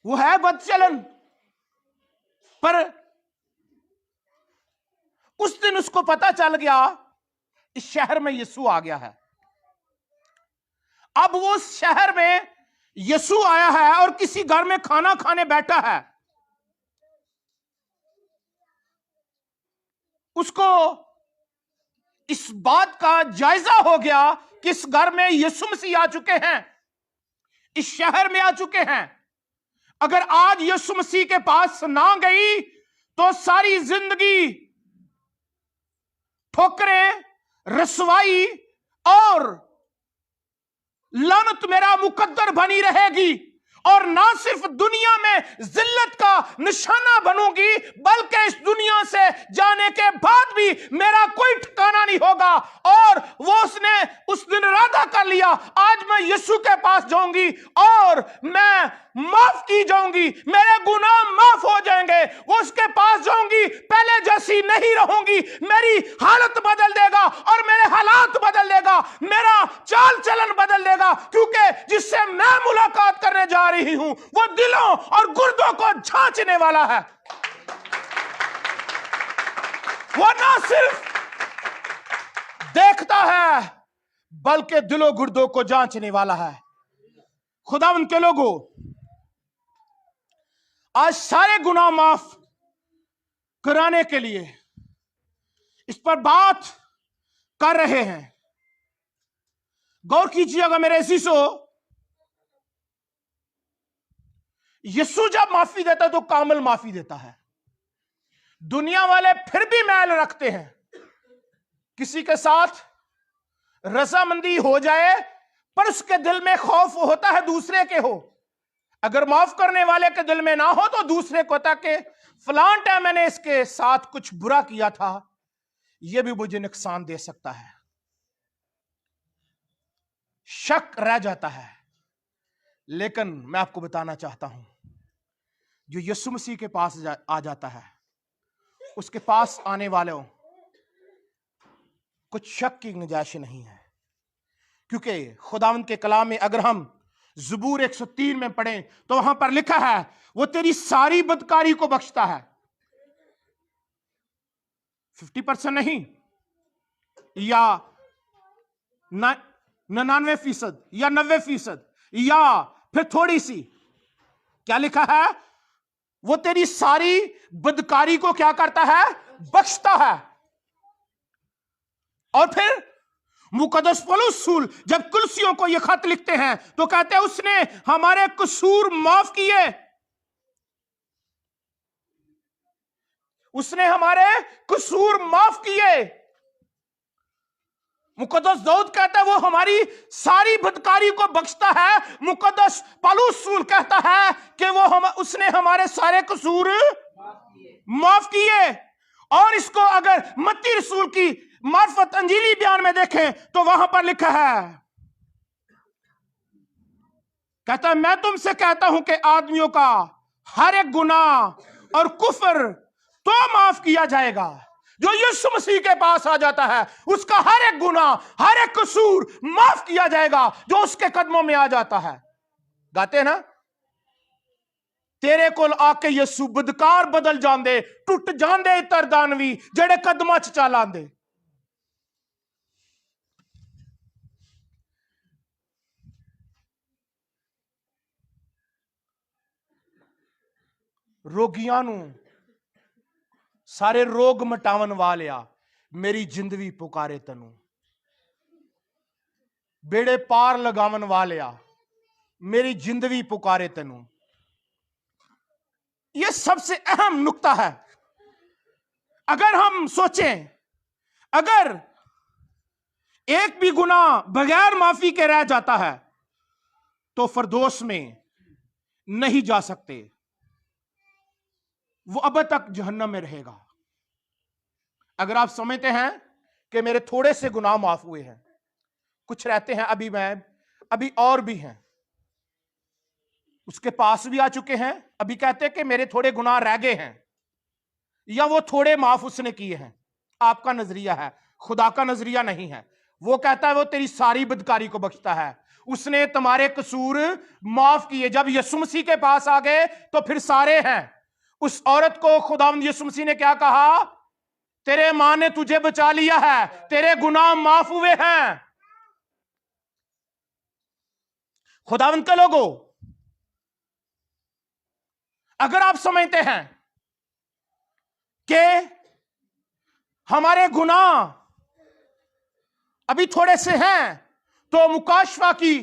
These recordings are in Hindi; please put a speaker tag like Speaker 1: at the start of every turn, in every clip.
Speaker 1: वो है बदचलन, पर उस दिन उसको पता चल गया इस शहर में यीशु आ गया है। अब वो उस शहर में यीशु आया है और किसी घर में खाना खाने बैठा है। उसको इस बात का जायजा हो गया कि इस घर में यीशु मसीह आ चुके हैं, इस शहर में आ चुके हैं। अगर आज यीशु मसीह के पास ना गई तो सारी जिंदगी ठोकरें, रसवाई और लानत मेरा मुकद्दर बनी रहेगी, और ना सिर्फ दुनिया में जिल्लत का निशाना बनूंगी, बल्कि इस दुनिया से जाने के बाद भी मेरा कोई ठिकाना नहीं होगा। और वो उसने उस दिन इरादा कर लिया, आज मैं यीशु के पास जाऊंगी और मैं माफ की जाऊंगी, मेरे गुनाह माफ हो जाएंगे। वो उसके पास जाऊंगी, पहले जैसी नहीं रहूंगी, मेरी हालत बदल देगा और मेरे हालात बदल देगा, मेरा चाल चलन बदल देगा, क्योंकि जिससे मैं मुलाकात करने जा रही हूं वो दिलों और गुर्दों को जांचने वाला है। वो ना सिर्फ देखता है बल्कि दिलों गुर्दों को जांचने वाला है। खुदावंद के लोगों, आज सारे गुनाह माफ कराने के लिए इस पर बात कर रहे हैं। गौर कीजिएगा मेरे अजीजों, यीशु जब माफी देता है तो कामिल माफी देता है। दुनिया वाले फिर भी मैल रखते हैं, किसी के साथ रजामंदी हो जाए पर उसके दिल में खौफ होता है दूसरे के हो। अगर माफ करने वाले के दिल में ना हो तो दूसरे को होता कि फलां टाइम मैंने इसके साथ कुछ बुरा किया था, यह भी मुझे नुकसान दे सकता है। शक रह जाता है। लेकिन मैं आपको बताना चाहता हूं, जो यीशु मसीह के पास आ जाता है, उसके पास आने वालों कुछ शक की गुंजाइश नहीं है। क्योंकि खुदावंद के कलाम में अगर हम ज़बूर 103 में पढ़ें तो वहां पर लिखा है, वो तेरी सारी बदकारी को बख्शता है। 50% नहीं, या 99% या 90%, या फिर थोड़ी सी। क्या लिखा है? वो तेरी सारी बदकारी को क्या करता है? बख्शता है। और फिर मुकद्दस पौलुस रसूल जब कुलसियों को यह खत लिखते हैं तो कहते हैं उसने हमारे कसूर माफ किए, उसने हमारे कसूर माफ किए। मुकद्दस दाऊद कहता है वो हमारी सारी बदकारी को बख्शता है। मुकद्दस पौलुस रसूल कहता है कि वो उसने हमारे सारे कसूर माफ किए। और इसको अगर मत्ती रसूल की मार्फत अंजीली बयान में देखें तो वहां पर लिखा है, कहता है मैं तुमसे कहता हूं कि आदमियों का हर एक गुनाह और कुफर तो माफ किया जाएगा। जो यीशु मसीह के पास आ जाता है उसका हर एक गुनाह, हर एक कसूर माफ किया जाएगा, जो उसके कदमों में आ जाता है। गाते ना, तेरे कोल आके यीशु बदकार बदल जांदे, टुट जांदे तरदानवी जेड़े कदमां च चल आंदे। रोगियां नू सारे रोग मटावन वालिया मेरी जिंदगी पुकारे तनु, बेड़े पार लगावन वालिया मेरी जिंदगी पुकारे तनु। यह सबसे अहम नुक्ता है। अगर हम सोचें, अगर एक भी गुनाह बगैर माफी के रह जाता है तो फरदौस में नहीं जा सकते, वो अब तक जहन्नम में रहेगा। अगर आप समझते हैं कि मेरे थोड़े से गुनाह माफ हुए हैं, कुछ रहते हैं अभी और भी हैं, उसके पास भी आ चुके हैं, अभी कहते हैं कि मेरे थोड़े गुनाह रह गए हैं, या वो थोड़े माफ उसने किए हैं। आपका नजरिया है, खुदा का नजरिया नहीं है। वो कहता है वो तेरी सारी बदकारी को बख्शता है। उसने तुम्हारे कसूर माफ किए। जब यीशु मसीह के पास आ गए तो फिर सारे हैं। उस औरत को खुदावंद यीशु मसीह ने क्या कहा? तेरे मां ने तुझे बचा लिया है, तेरे गुनाह माफ हुए हैं। खुदावंद के लोगों, अगर आप समझते हैं कि हमारे गुनाह अभी थोड़े से हैं, तो मुकाशवा की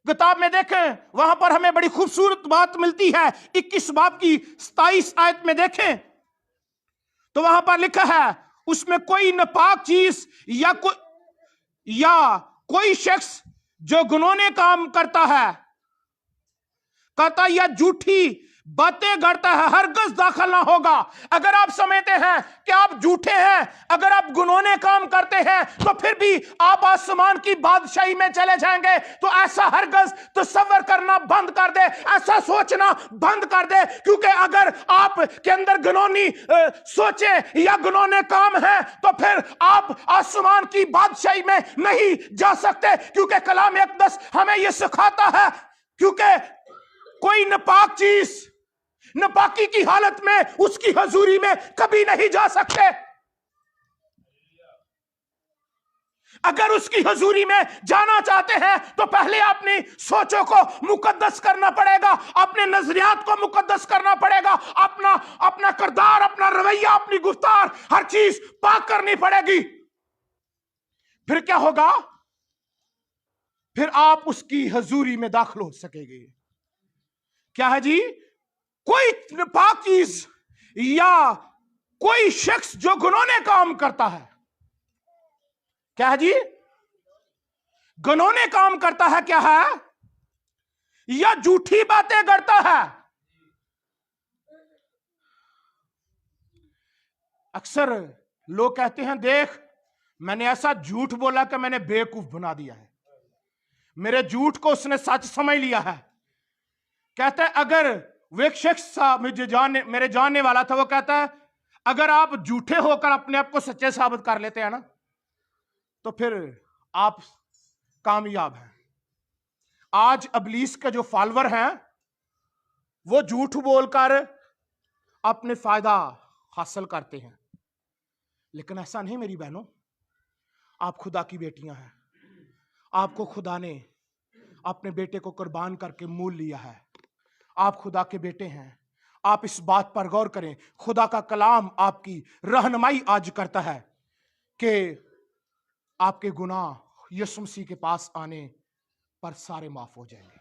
Speaker 1: किताब में देखें, वहां पर हमें बड़ी खूबसूरत बात मिलती है। 21 बाब की 27 आयत में देखें तो वहां पर लिखा है, उसमें कोई नापाक चीज या कोई शख्स जो गुनौने काम करता या झूठी बातें करता है, हरगिज़ दाखिल ना होगा। अगर आप समझते हैं कि आप झूठे हैं, अगर आप गुनौने काम करते हैं, तो फिर भी आप आसमान की बादशाही में चले जाएंगे। तो ऐसा हरगिज़ तसव्वुर करना बंद कर दे, ऐसा सोचना बंद कर दे, क्योंकि अगर आप के अंदर गुनौनी सोचे या गुनौने काम है, तो फिर आप आसमान की बादशाही में नहीं जा सकते। क्योंकि कलाम अक़दस हमें यह सिखाता है, क्योंकि कोई नापाक चीज नापाकी की हालत में उसकी हजूरी में कभी नहीं जा सकते। अगर उसकी हजूरी में जाना चाहते हैं तो पहले अपनी सोचों को मुकद्दस करना पड़ेगा, अपने नजरियात को मुकद्दस करना पड़ेगा, अपना किरदार, अपना रवैया, अपनी गुफ्तार, हर चीज पाक करनी पड़ेगी। फिर क्या होगा? फिर आप उसकी हजूरी में दाखिल हो सकेंगे। क्या है जी? कोई नापाक चीज या कोई शख्स जो गुनौने काम करता है, क्या है जी? गुनौने काम करता है, क्या है? या झूठी बातें करता है। अक्सर लोग कहते हैं, देख मैंने ऐसा झूठ बोला कि मैंने बेवकूफ बना दिया है, मेरे झूठ को उसने सच समझ लिया है। कहता है, अगर वो एक शख्स मेरे जानने वाला था, वो कहता है अगर आप झूठे होकर अपने आप को सच्चे साबित कर लेते हैं ना, तो फिर आप कामयाब हैं। आज इब्लीस के जो फॉलोअर हैं, वो झूठ बोलकर अपने फायदा हासिल करते हैं। लेकिन ऐसा नहीं मेरी बहनों, आप खुदा की बेटियां हैं, आपको खुदा ने अपने बेटे को कुर्बान करके मोल लिया है। आप खुदा के बेटे हैं। आप इस बात पर गौर करें, खुदा का कलाम आपकी रहनुमाई आज करता है कि आपके गुनाह यीशु मसीह के पास आने पर सारे माफ हो जाएंगे।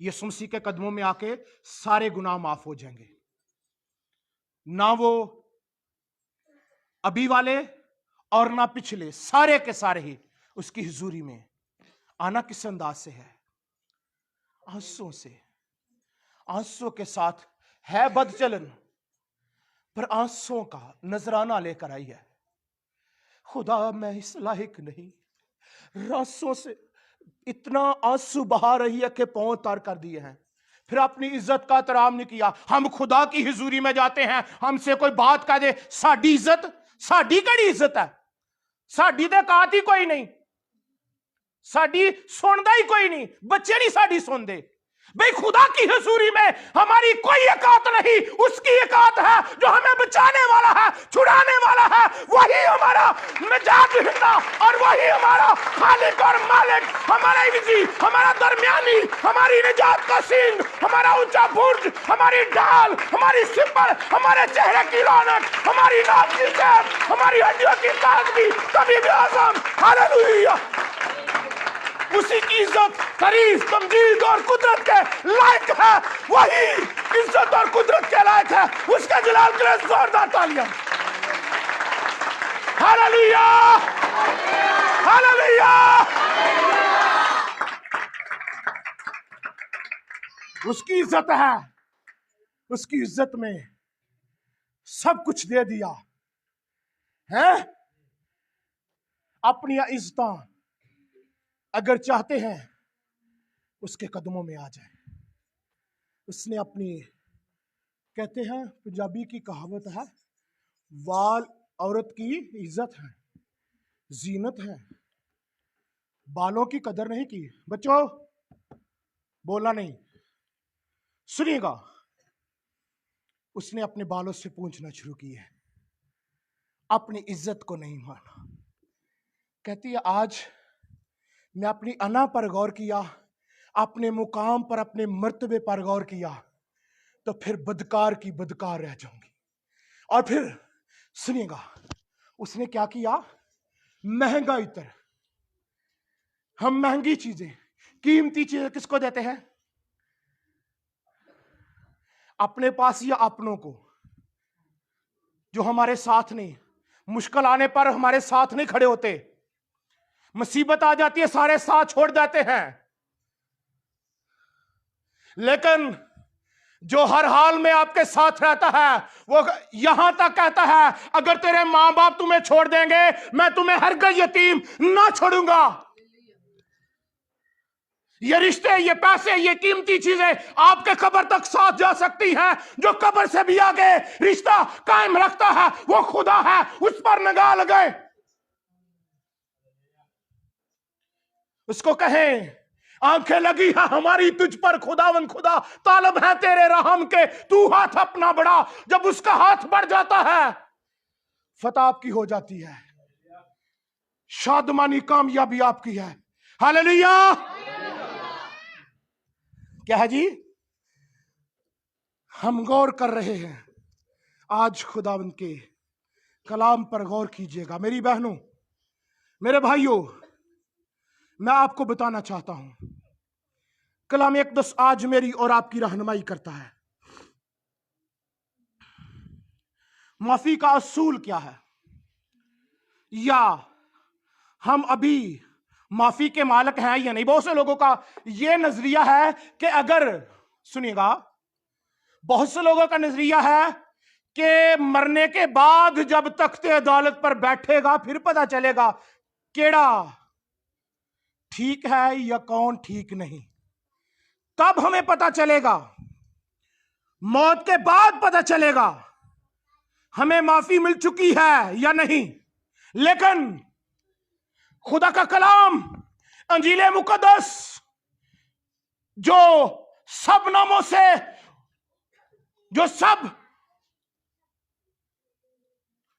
Speaker 1: यीशु मसीह के कदमों में आके सारे गुनाह माफ हो जाएंगे। ना वो अभी वाले और ना पिछले, सारे के सारे ही उसकी हुजूरी में आना किस अंदाज से है? आंसुओं से, आंसुओं के साथ है बदचलन, पर आंसुओं का नजराना लेकर आई है। खुदा मैं इस लायक नहीं, रासों से इतना आंसू बहा रही है कि पांव तार कर दिए हैं। फिर अपनी इज्जत का एहतराम नहीं किया। हम खुदा की हुजूरी में जाते हैं, हमसे कोई बात कह दे, साड़ी इज्जत, साड़ी कड़ी इज्जत है, साड़ी दे कात ही कोई नहीं, साड़ी सुनदा ही कोई नहीं, बच्चे नहीं साड़ी सुनते। भाई खुदा की हुजूरी में हमारी कोई औकात नहीं, उसकी औकात है जो हमें बचाने वाला है, छुड़ाने वाला है। वही हमारा निजात दहिंदा और वही हमारा खालिक और मालिक, हमारा विजी, हमारा दरमियानी, हमारी निजात का सिंह, हमारा ऊंचा बुर्ज, हमारी ढाल, हमारी सिपर, हमारे चेहरे की रौनक, हमारी नाक की सैर, हमारी हड्डियों की ताजगी, कभी भी आजम। हालेलुया। उसी की इज्जत, तारीफ, तमजीद और कुदरत के लायक है। वही इज्जत और कुदरत के लायक है। उसका जलाल के लिए जोरदार तालियां। Hallelujah, hallelujah. उसकी इज्जत है, उसकी इज्जत में सब कुछ दे दिया है। अपनी इज्जत अगर चाहते हैं उसके कदमों में आ जाए। उसने अपनी, कहते हैं पंजाबी की कहावत है, वाल औरत की इज्जत है, जीनत है, बालों की कदर नहीं की। बच्चों बोलना नहीं, सुनिएगा। उसने अपने बालों से पूछना शुरू की है, अपनी इज्जत को नहीं माना। कहती है आज मैं अपनी अना पर गौर किया, अपने मुकाम पर, अपने मर्तबे पर गौर किया, तो फिर बदकार की बदकार रह जाऊंगी। और फिर सुनिएगा, उसने क्या किया? महंगा इत्र। हम महंगी चीजें, कीमती चीजें किसको देते हैं? अपने पास या अपनों को, जो हमारे साथ नहीं, मुश्किल आने पर हमारे साथ नहीं खड़े होते, मुसीबत आ जाती है सारे साथ छोड़ देते हैं। लेकिन जो हर हाल में आपके साथ रहता है, वो यहां तक कहता है अगर तेरे मां बाप तुम्हें छोड़ देंगे, मैं तुम्हें हरगिज़ यतीम ना छोड़ूंगा। ये रिश्ते, ये पैसे, ये कीमती चीजें आपके कब्र तक साथ जा सकती हैं। जो कब्र से भी आगे रिश्ता कायम रखता है वो खुदा है, उस पर निगाह लगाए। उसको कहें आंखें लगी है हमारी तुझ पर खुदावन खुदा, तालब है तेरे रहम के, तू हाथ अपना बढ़ा। जब उसका हाथ बढ़ जाता है फतह आपकी हो जाती है, शादमानी कामयाबी आपकी है। हालेलुया। क्या है जी? हम गौर कर रहे हैं आज खुदावंद के कलाम पर। गौर कीजिएगा मेरी बहनों, मेरे भाइयों, मैं आपको बताना चाहता हूं, कलाम इक़दस आज मेरी और आपकी रहनुमाई करता है। माफी का असूल क्या है, या हम अभी माफी के मालिक हैं या नहीं। बहुत से लोगों का यह नजरिया है कि अगर, सुनिएगा, बहुत से लोगों का नजरिया है कि मरने के बाद जब तख्ते अदालत पर बैठेगा फिर पता चलेगा केड़ा ठीक है या कौन ठीक नहीं। तब हमें पता चलेगा, मौत के बाद पता चलेगा हमें माफी मिल चुकी है या नहीं। लेकिन खुदा का कलाम अंजील मुकद्दस, जो सब नामों से, जो सब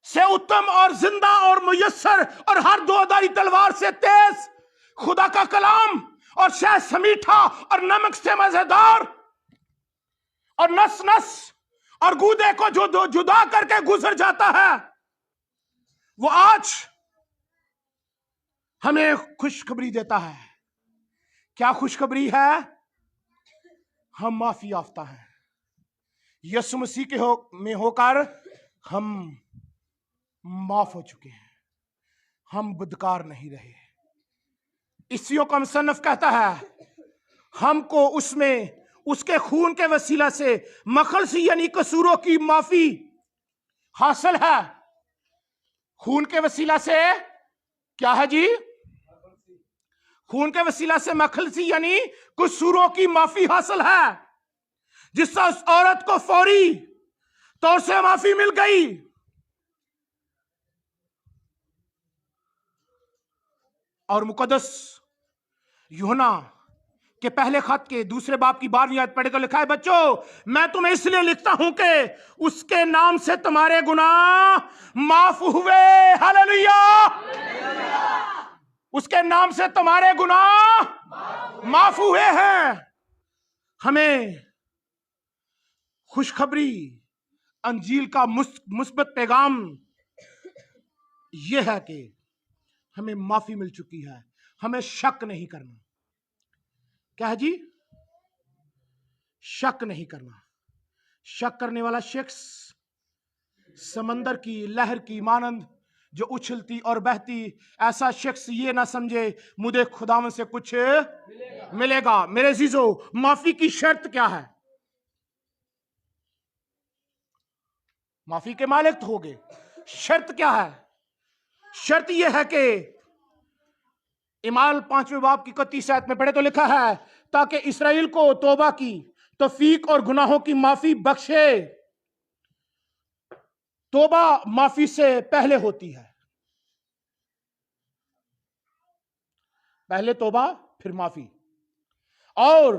Speaker 1: से उत्तम और जिंदा और मुयस्सर और हर दोधारी तलवार से तेज खुदा का कलाम, और शहद से मीठा और नमक से मजेदार, और नस नस और गूदे को जो जुदा करके गुजर जाता है, वो आज हमें खुशखबरी देता है। क्या खुशखबरी है? हम माफी याफ्ता हैं यीशु मसीह के में होकर। हम माफ हो चुके हैं, हम बदकार नहीं रहे। इसियों का मुसन्निफ कहता है हमको उसमें उसके खून के वसीला से मखलसी यानी कसूरों की माफी हासिल है। खून के वसीला से क्या है जी? खून के वसीला से मखलसी यानी कसूरों की माफी हासिल है, जिससे उस औरत को फौरी तौर से माफी मिल गई। और मुकद्दस यूहन्ना के पहले खत के दूसरे बाब की 12वीं आयत पढ़े तो लिखा है, बच्चों मैं तुम्हें इसलिए लिखता हूं कि उसके नाम से तुम्हारे गुनाह माफ हुए। हालेलुया। उसके नाम से तुम्हारे गुनाह माफ हुए हैं। हमें खुशखबरी अंजील का मुस्बत पैगाम यह है कि हमें माफी मिल चुकी है। हमें शक नहीं करना। क्या है जी? शक नहीं करना। शक करने वाला शख्स समंदर की लहर की मानंद जो उछलती और बहती, ऐसा शख्स ये ना समझे मुझे खुदावन से कुछ मिलेगा। मेरे अजीजों, माफी की शर्त क्या है? माफी के मालिक तो हो गए, शर्त क्या है? शर्त यह है कि इमाल 5वें बाब की 31 आयत में पढ़े तो लिखा है, ताकि इस्राएल को तौबा की तौफीक और गुनाहों की माफी बख्शे। तौबा माफी से पहले होती है। पहले तौबा फिर माफी, और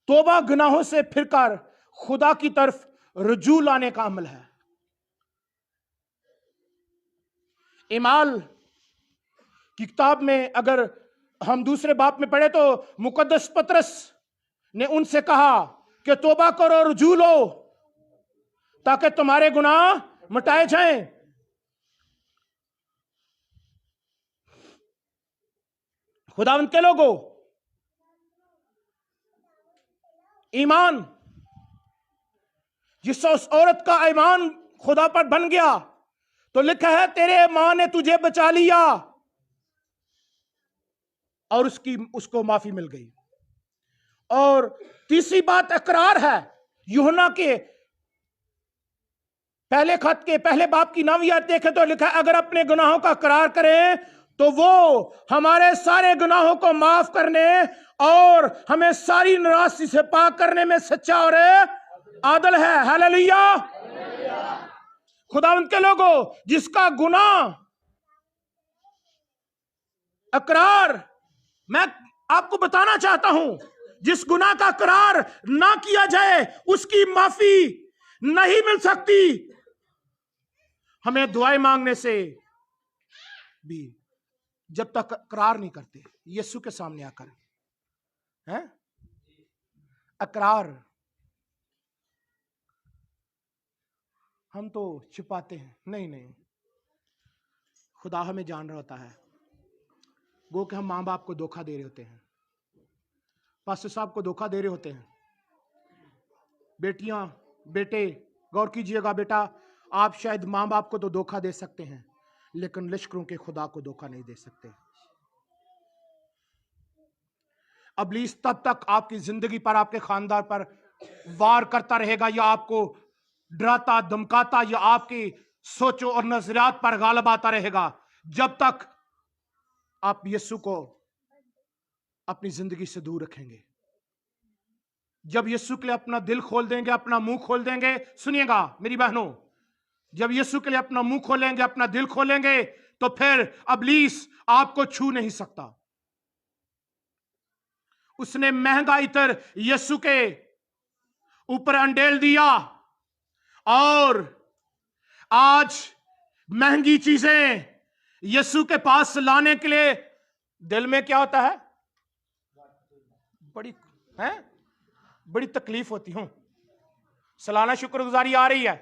Speaker 1: तौबा गुनाहों से फिरकर खुदा की तरफ रुजू लाने का अमल है। इमाल की किताब में अगर हम दूसरे बाब में पढ़े तो मुकद्दस पतरस ने उनसे कहा कि तौबा करो, रुजू लो, ताकि तुम्हारे गुनाह मिटाए जाएं। खुदावंद के लोगों, ईमान, जिस उस औरत का ईमान खुदा पर बन गया तो लिखा है तेरे मां ने तुझे बचा लिया, और उसको माफी मिल गई। और तीसरी बात इकरार है। यूहन्ना के पहले खत के पहले बाब की 9वीं आयत देखें तो लिखा है अगर अपने गुनाहों का इकरार करें तो वो हमारे सारे गुनाहों को माफ करने और हमें सारी नाराजगी से पाक करने में सच्चा और आदल है। हालेलुया। खुदावंद के लोगों, जिसका गुनाह इकरार, मैं आपको बताना चाहता हूं, जिस गुनाह का इकरार ना किया जाए उसकी माफी नहीं मिल सकती। हमें दुआएं मांगने से भी जब तक इकरार नहीं करते यीशु के सामने आकर, हैं इकरार हम तो छिपाते हैं। नहीं, खुदा हमें जान रहा होता है। गो कि हम माँ बाप को धोखा दे रहे होते हैं, पास्टर साहब को धोखा दे रहे होते हैं। बेटियां, बेटे, गौर कीजिएगा बेटा, आप शायद माँ बाप को तो धोखा दे सकते हैं, लेकिन लश्करों के खुदा को धोखा नहीं दे सकते। इब्लीस तब तक आपकी जिंदगी पर, आपके खानदान पर वार करता रहेगा, या आपको डराता धमकाता, या आपकी सोचों और नजरियात पर गालिब आता रहेगा, जब तक आप यीशु को अपनी जिंदगी से दूर रखेंगे। जब यीशु के लिए अपना दिल खोल देंगे, अपना मुंह खोल देंगे, सुनिएगा मेरी बहनों, जब यीशु के लिए अपना मुंह खोलेंगे, अपना दिल खोलेंगे, तो फिर इब्लीस आपको छू नहीं सकता। उसने महंगा इत्र यीशु के ऊपर अंडेल दिया, और आज महंगी चीजें यीशु के पास लाने के लिए दिल में क्या होता है, बड़ी तकलीफ होती हूं। सालाना शुक्रगुजारी आ रही है,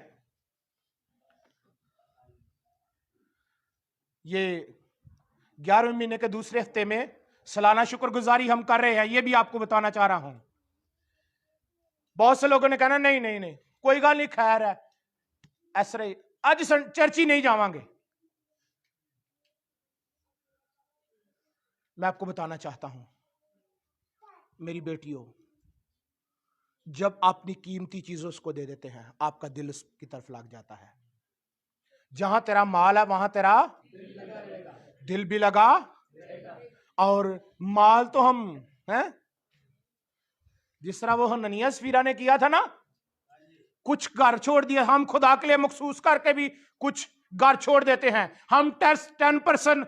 Speaker 1: ये 11वें महीने के दूसरे हफ्ते में सालाना शुक्रगुजारी हम कर रहे हैं। ये भी आपको बताना चाह रहा हूं। बहुत से लोगों ने कहना नहीं कोई गल नहीं, खैर है, ऐसे आज चर्च ही नहीं जावांगे। मैं आपको बताना चाहता हूं मेरी बेटियों, जब अपनी कीमती चीजों उसको दे देते हैं, आपका दिल उसकी तरफ लग जाता है। जहां तेरा माल है वहां तेरा दिल भी लगा। और माल तो हम हैं, जिस तरह वो हननिया सफीरा ने किया था ना, कुछ घर छोड़ दिया। हम खुदा के लिए मखसूस करके भी कुछ घर छोड़ देते हैं। हम 10%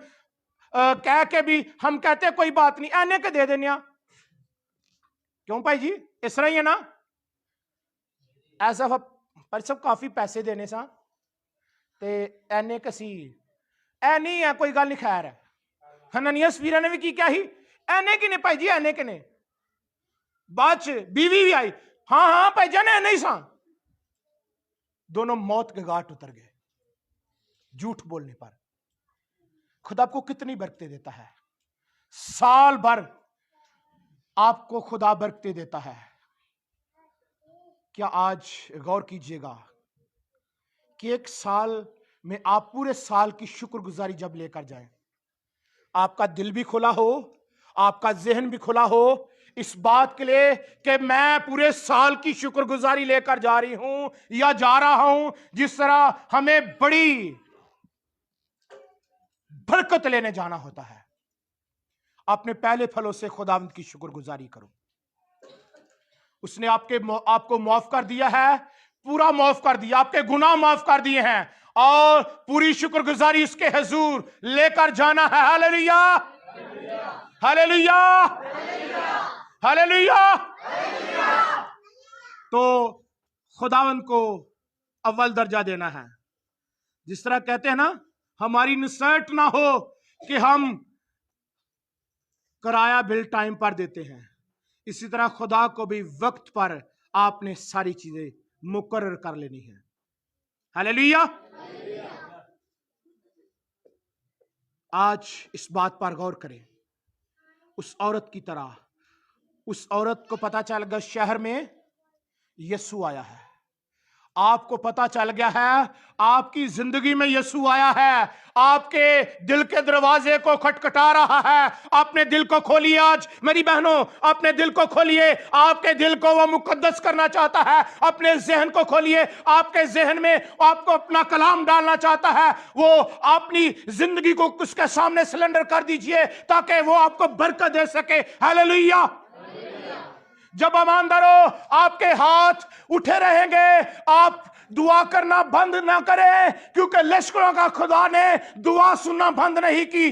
Speaker 1: कह के भी हम कहते कोई बात नहीं, एने के दे देने। क्यों भाई जी, इस तरह ही है ना। ऐसा पर सब काफी पैसे देने सा ते एने कसी ऐ नहीं है, कोई गल नहीं, खैर है। हननिया सफीरा ने भी की क्या ही, एने कि ने भाई जी, एने कि ने। बाद च बीवी भी आई, हाँ भाई जान एने ही सा। दोनों मौत के घाट उतर गए झूठ बोलने पर। खुदा आपको कितनी बरकतें देता है, साल भर आपको खुदा बरकतें देता है। क्या आज गौर कीजिएगा कि एक साल में आप पूरे साल की शुक्रगुजारी जब लेकर जाएं, आपका दिल भी खुला हो, आपका जहन भी खुला हो, इस बात के लिए कि मैं पूरे साल की शुक्रगुजारी लेकर जा रही हूं या जा रहा हूं। जिस तरह हमें बड़ी बरकत लेने जाना होता है, अपने पहले फलों से खुदावंद की शुक्रगुजारी करो। उसने आपको माफ कर दिया है, पूरा माफ कर दिया, आपके गुनाह माफ कर दिए हैं, और पूरी शुक्रगुजारी उसके हुजूर लेकर जाना है। हालेलुया। Hallelujah, hallelujah. तो खुदावंद को अव्वल दर्जा देना है। जिस तरह कहते हैं ना, हमारी निसर्ट ना हो कि हम किराया बिल टाइम पर देते हैं, इसी तरह खुदा को भी वक्त पर आपने सारी चीजें मुकर्रर कर लेनी है। हालेलुया। आज इस बात पर गौर करें, उस औरत की तरह, उस औरत को पता चल गया शहर में यीशु आया है। आपको पता चल गया है आपकी जिंदगी में यीशु आया है, आपके दिल के दरवाजे को खटखटा रहा है। अपने दिल को खोलिए आज मेरी बहनों, अपने दिल को खोलिए। आपके दिल को वो मुकद्दस करना चाहता है। अपने जहन को खोलिए, आपके जहन में आपको अपना कलाम डालना चाहता है। वो अपनी जिंदगी को उसके सामने सिलेंडर कर दीजिए ताकि वो आपको बरकत दे सके। हालेलुया। जब ईमानदारों आपके हाथ उठे रहेंगे, आप दुआ करना बंद ना करें, क्योंकि लश्करों का खुदा ने दुआ सुनना बंद नहीं की।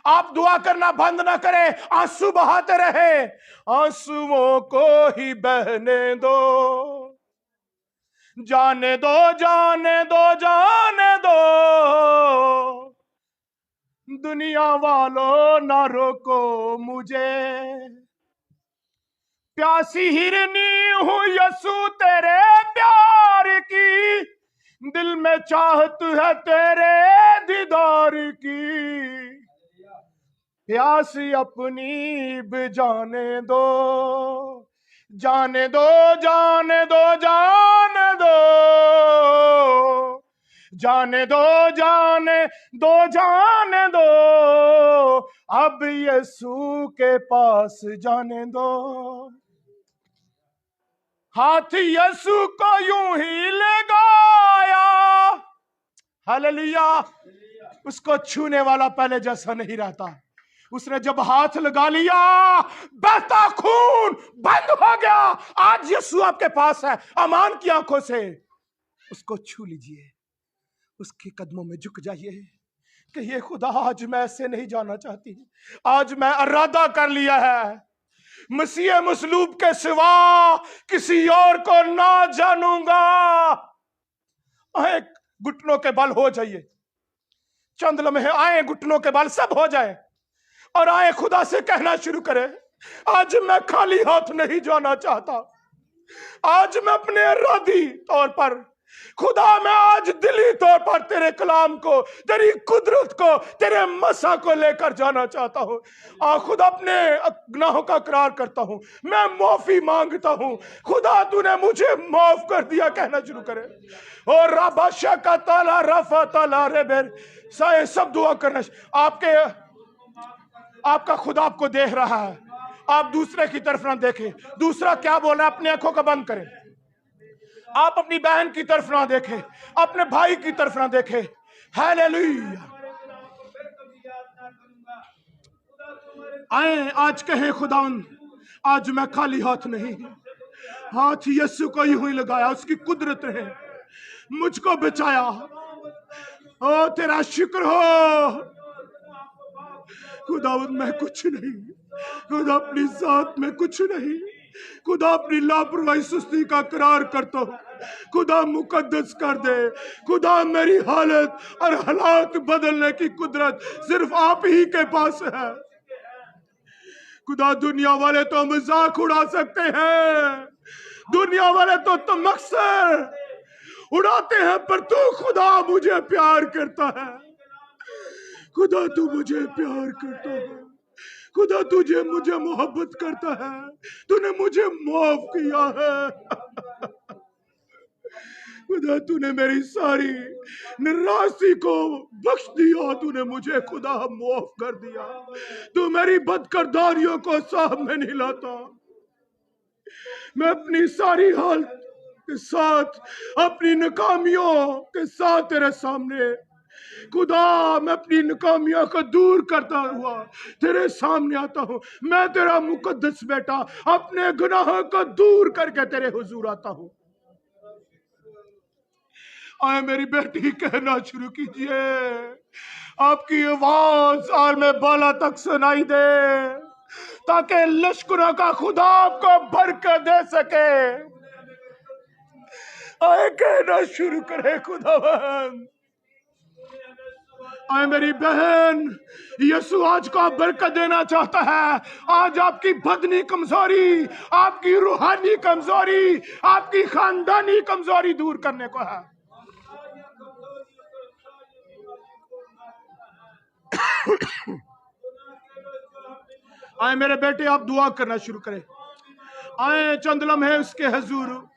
Speaker 1: आप दुआ करना बंद ना करें, आंसू बहाते रहे। आंसुओं को ही बहने दो, जाने दो, जाने दो, जाने दो, दुनिया वालों ना रोको मुझे। प्यासी हिरनी हूं यीशु तेरे प्यार की, दिल में चाहत है तेरे दीदार की। प्यासी अपनी बुझाने दो, जाने दो, जाने दो, जाने दो, जाने दो, जाने दो, जाने दो, अब यीशु के पास जाने दो। हाथ यीशु को यूं ही लगाया। हालेलुया। उसको छूने वाला पहले जैसा नहीं रहता। उसने जब हाथ लगा लिया, बहता खून बंद हो गया। आज यीशु आपके पास है, अमान की आंखों से उसको छू लीजिए, उसके कदमों में झुक जाइए कि ये खुदा, आज मैं ऐसे नहीं जाना चाहती। आज मैं इरादा कर लिया है, मसीह मसलूब के सिवा किसी और को ना जानूंगा। आए घुटनों के बल हो जाइए, चंद लम्हे आए घुटनों के बल सब हो जाए और आए खुदा से कहना शुरू करें, आज मैं खाली हाथ नहीं जाना चाहता। आज मैं अपने इरादी तौर पर, खुदा मैं आज दिली तौर पर तेरे कलाम को, तेरी कुदरत को, तेरे मसा को लेकर जाना चाहता हूँ। खुदा अपने गुनाहों का इकरार करता हूँ, मैं माफी मांगता हूँ। खुदा तूने मुझे माफ कर दिया, कहना शुरू करे। और राबाशा का ताला रफा ताला रे बेर साए सब दुआ करना। आपका खुदा आपको देख रहा है, आप दूसरे की तरफ ना देखें। दूसरा क्या बोल रहा है, अपनी आंखों को बंद करें। आप अपनी बहन की तरफ ना देखें, अपने भाई की तरफ ना देखें। हालेलुया। आए आज कहें, खुदावन आज मैं खाली हाथ नहीं, हाथ यीशु को यूं ही लगाया, उसकी कुदरत है, मुझको बचाया। ओ तेरा शुक्र हो खुदावन, मैं कुछ नहीं, खुदा अपनी जात में कुछ नहीं, खुदा अपनी लापरवाही सुस्ती का करार करता हूँ। खुदा मुकद्दस कर दे। खुदा मेरी हालत और हालात बदलने की कुदरत सिर्फ आप ही के पास है। खुदा दुनिया वाले तो मजाक उड़ा सकते हैं, दुनिया वाले तो तमक्सर उड़ाते हैं, पर तू खुदा मुझे प्यार करता है। खुदा तू मुझे प्यार करता है, खुदा तुझे मुझे मोहब्बत करता है, तूने मुझे माफ किया है। खुदा तूने मेरी सारी निराशी को बख्श दिया, तूने मुझे खुदा माफ कर दिया। तू मेरी बदकिरदारियों को सामने नहीं लाता। मैं अपनी सारी हालत के साथ, अपनी नाकामियों के साथ तेरे सामने, खुदा मैं अपनी नाकामियों को दूर करता हुआ तेरे सामने आता हूँ। मैं तेरा मुकद्दस बेटा अपने गुनाहों को दूर करके तेरे हुजूर आता हूँ। आए मेरी बेटी कहना शुरू कीजिए, आपकी आवाज आलम बाला तक सुनाई दे, ताकि लश्करों का खुदा आपको बरकत दे सके। आए कहना शुरू करे खुदावंद, आए मेरी बहन, यीशु आज को बरकत देना चाहता है। आज आपकी बदनी कमजोरी, आपकी रूहानी कमजोरी, आपकी खानदानी कमजोरी दूर करने को है। आए मेरे बेटे, आप दुआ करना शुरू करें। आए चंद लम्हे उसके हजूर,